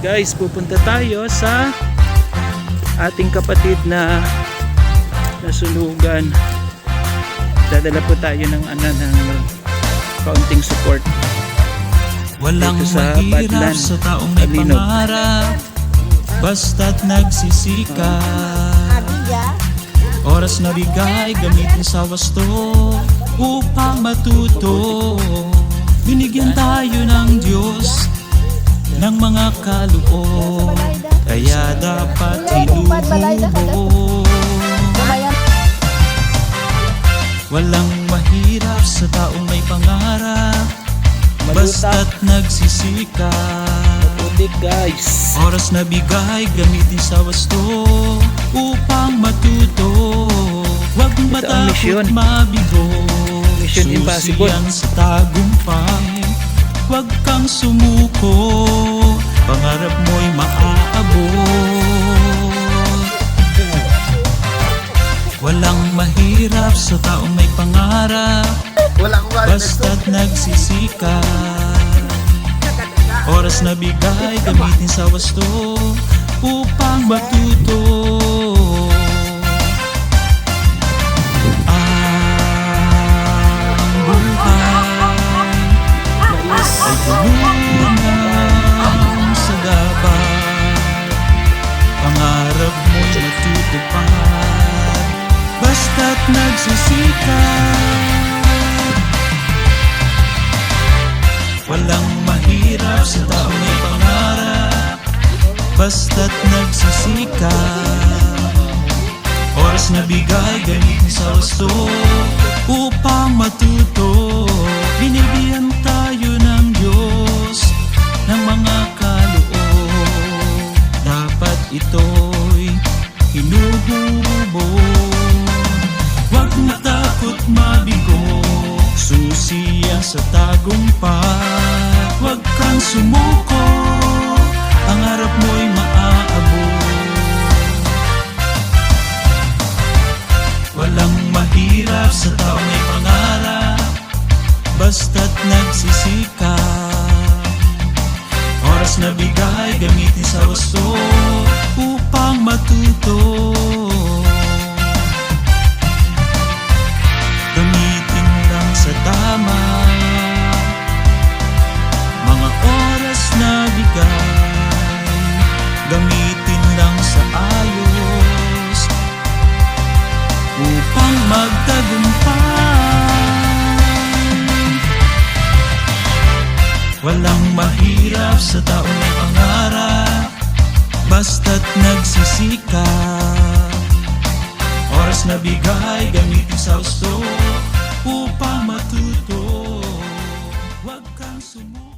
Guys, pupunta tayo sa ating kapatid na nasunugan. Dadala po tayo ng kaunting support. Walang dito sa mahirap Badlan, sa taong may Talinog. pangarap, basta't nagsisikap. Oras na bigay, gamitin sa wasto upang matuto. Binigyan tayo ng Diyos ng mga kaloob, kaya dapat inuubo. Walang mahirap sa taong may pangarap, basta't nagsisikap. Putik guys. Oras na bigay, gamitin sa wasto upang matuto. Huwag ang matakot mission. mabigo, Mission Impossible. susiyan sa tagumpay. Huwag kang sumuko, pangarap mo'y maaabot. Walang mahirap sa taong may pangarap, basta't nagsisikap. Oras na bigay, gamitin sa wasto upang matuto. Ang buhay ay puno ng sagabal, pangarap mo'y matutupad, basta't nagsisikap. Walang mahirap sa taong may pangarap, basta't nagsisikap. Oras na bigay, gamitin sa wasto upang matuto. Binibigyan tayo ng Diyos ng mga kaloob, dapat ito'y hinuhubog. Huwag matakot mabigo, susiyan sa tagumpay. Huwag kang sumuko, pangarap mo'y maaabot. Walang mahirap sa taong may pangarap, basta't nagsisikap. Oras na bigay, gamitin sa wasto upang matuto. Gamitin lang sa tama mga oras na bigay, gamitin lang sa ayos upang magtagumpay. Walang mahirap sa taong may pangarap, basta't nagsisikap. Oras na bigay, gamitin sa gusto upang matuto. Huwag kang sumuko.